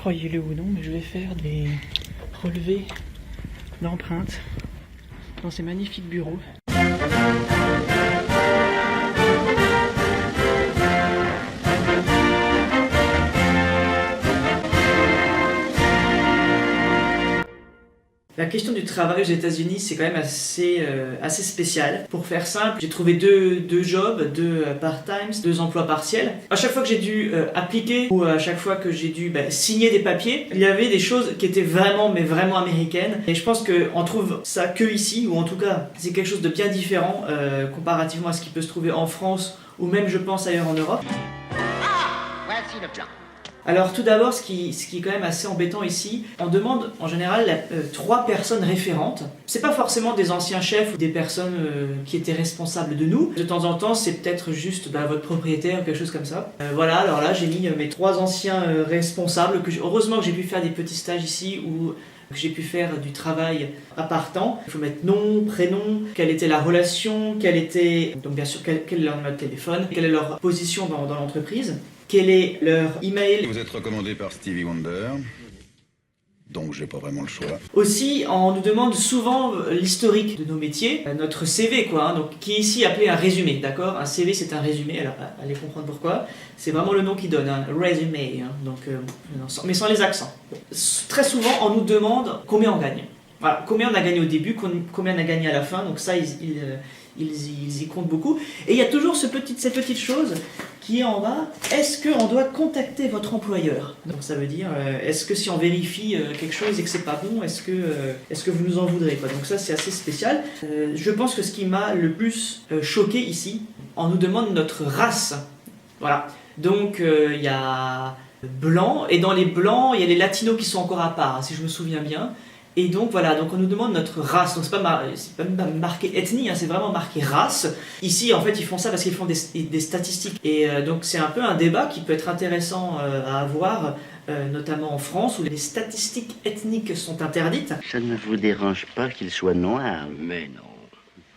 croyez-le ou non, mais je vais faire des relevés d'empreintes dans ces magnifiques bureaux. La question du travail aux États-Unis, c'est quand même assez spécial. Pour faire simple, j'ai trouvé deux jobs, deux part-times, deux emplois partiels. À chaque fois que j'ai dû appliquer ou à chaque fois que j'ai dû signer des papiers, il y avait des choses qui étaient vraiment, mais vraiment américaines. Et je pense qu'on trouve ça que ici, ou en tout cas, c'est quelque chose de bien différent comparativement à ce qui peut se trouver en France ou même, je pense, ailleurs en Europe. Ah, voici le plan. Alors tout d'abord, ce qui est quand même assez embêtant ici, on demande en général 3 personnes référentes. C'est pas forcément des anciens chefs ou des personnes qui étaient responsables de nous. De temps en temps, c'est peut-être juste votre propriétaire ou quelque chose comme ça. Voilà, alors là j'ai mis mes 3 anciens responsables. Heureusement que j'ai pu faire des petits stages ici où j'ai pu faire du travail à part temps. Il faut mettre nom, prénom, quelle était la relation, quel est leur numéro de téléphone, quelle est leur position dans l'entreprise. Quel est leur email? Vous êtes recommandé par Stevie Wonder, donc j'ai pas vraiment le choix. Aussi, on nous demande souvent l'historique de nos métiers, notre CV donc, qui est ici appelé un résumé, d'accord? Un CV c'est un résumé, alors allez comprendre pourquoi. C'est vraiment le nom qui donne, un résumé, donc, mais sans les accents. Très souvent, on nous demande combien on gagne. Voilà, combien on a gagné au début, combien on a gagné à la fin, donc ça ils y comptent beaucoup. Et il y a toujours cette petite chose qui est en bas, est-ce qu'on doit contacter votre employeur? Donc ça veut dire, est-ce que si on vérifie quelque chose et que c'est pas bon, est-ce que vous nous en voudrez quoi? Donc ça c'est assez spécial. Je pense que ce qui m'a le plus choqué ici, on nous demande notre race. Voilà. Donc il y a blanc, et dans les blancs, il y a les latinos qui sont encore à part, si je me souviens bien. Et donc voilà, donc on nous demande notre race, donc c'est pas même marqué ethnie, c'est vraiment marqué race. Ici en fait ils font ça parce qu'ils font des statistiques. Et donc c'est un peu un débat qui peut être intéressant à avoir, notamment en France où les statistiques ethniques sont interdites. Ça ne vous dérange pas qu'il soit noir? Mais non.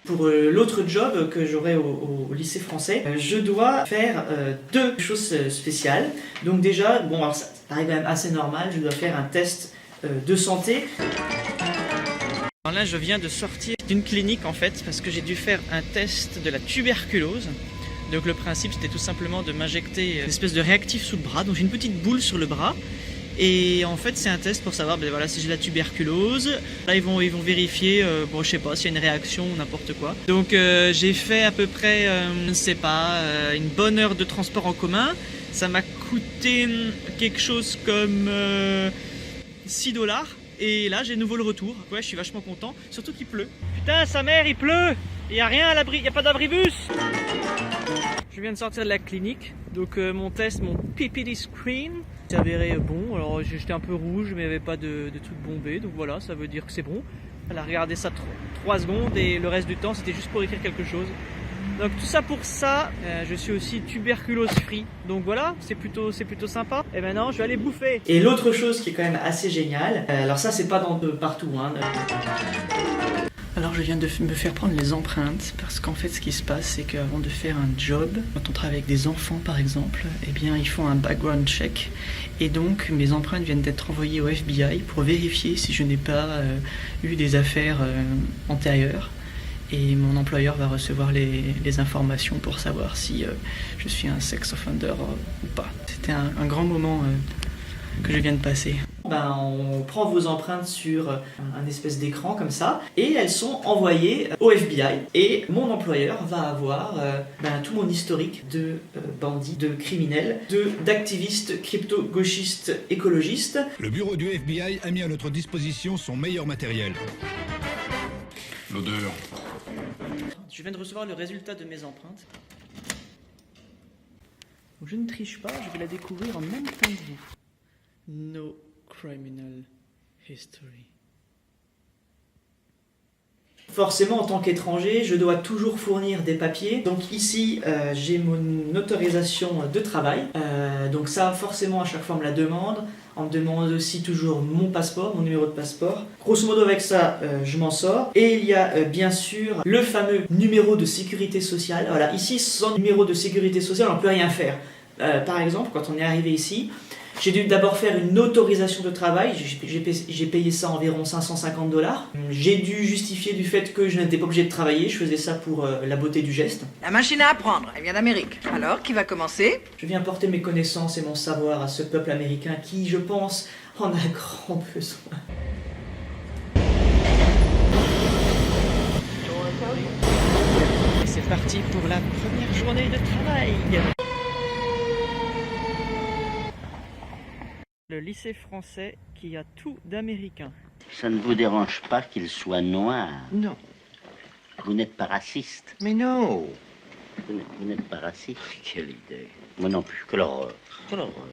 Pour l'autre job que j'aurai au lycée français, je dois faire 2 choses spéciales. Donc déjà, bon alors ça paraît quand même assez normal, je dois faire un test de santé. Alors là je viens de sortir d'une clinique en fait parce que j'ai dû faire un test de la tuberculose. Donc le principe c'était tout simplement de m'injecter une espèce de réactif sous le bras, donc j'ai une petite boule sur le bras. Et en fait c'est un test pour savoir si j'ai la tuberculose. Là ils vont vérifier, je sais pas s'il y a une réaction ou n'importe quoi. Donc j'ai fait à peu près, je ne sais pas, une bonne heure de transport en commun. Ça m'a coûté quelque chose comme 6$. Et là j'ai nouveau le retour. Ouais, je suis vachement content, surtout qu'il pleut. Putain sa mère, il pleut. Il y a rien à l'abri, il y a pas d'abribus. Je viens de sortir de la clinique. Donc mon test, mon PPD screen s'est avéré bon. Alors j'étais un peu rouge mais il n'y avait pas de truc bombé. Donc voilà, ça veut dire que c'est bon. Elle a regardé ça 3 secondes et le reste du temps c'était juste pour écrire quelque chose. Donc tout ça pour ça, je suis aussi tuberculose free. Donc voilà, c'est plutôt sympa. Et maintenant je vais aller bouffer. Et l'autre chose qui est quand même assez géniale, alors ça c'est pas partout. Alors je viens de me faire prendre les empreintes parce qu'en fait ce qui se passe c'est qu'avant de faire un job, quand on travaille avec des enfants par exemple, eh bien ils font un background check et donc mes empreintes viennent d'être envoyées au FBI pour vérifier si je n'ai pas eu des affaires antérieures. Et mon employeur va recevoir les informations pour savoir si je suis un sex offender ou pas. C'était un grand moment que je viens de passer. On prend vos empreintes sur un espèce d'écran comme ça et elles sont envoyées au FBI et mon employeur va avoir tout mon historique de bandits, de criminels, d'activistes crypto-gauchistes écologistes. Le bureau du FBI a mis à notre disposition son meilleur matériel. L'odeur. Je viens de recevoir le résultat de mes empreintes. Je ne triche pas, je vais la découvrir en même temps que vous. No criminal history. Forcément, en tant qu'étranger, je dois toujours fournir des papiers. Donc ici, j'ai mon autorisation de travail. Donc ça, forcément, à chaque fois, on me la demande. On me demande aussi toujours mon passeport, mon numéro de passeport. Grosso modo, avec ça, je m'en sors. Et il y a bien sûr le fameux numéro de sécurité sociale. Voilà, ici, sans numéro de sécurité sociale, on ne peut rien faire. Par exemple, quand on est arrivé ici, J'ai dû d'abord faire une autorisation de travail, j'ai payé ça environ 550 $. J'ai dû justifier du fait que je n'étais pas obligé de travailler, je faisais ça pour la beauté du geste. La machine à apprendre, elle vient d'Amérique. Alors, qui va commencer? Je viens porter mes connaissances et mon savoir à ce peuple américain qui, je pense, en a grand besoin. Et c'est parti pour la première journée de travail. Le lycée français qui a tout d'américain. Ça ne vous dérange pas qu'il soit noir? Non. Vous n'êtes pas raciste? Mais non. Vous n'êtes pas raciste? Quelle idée. Moi non plus, que l'horreur. Que l'horreur.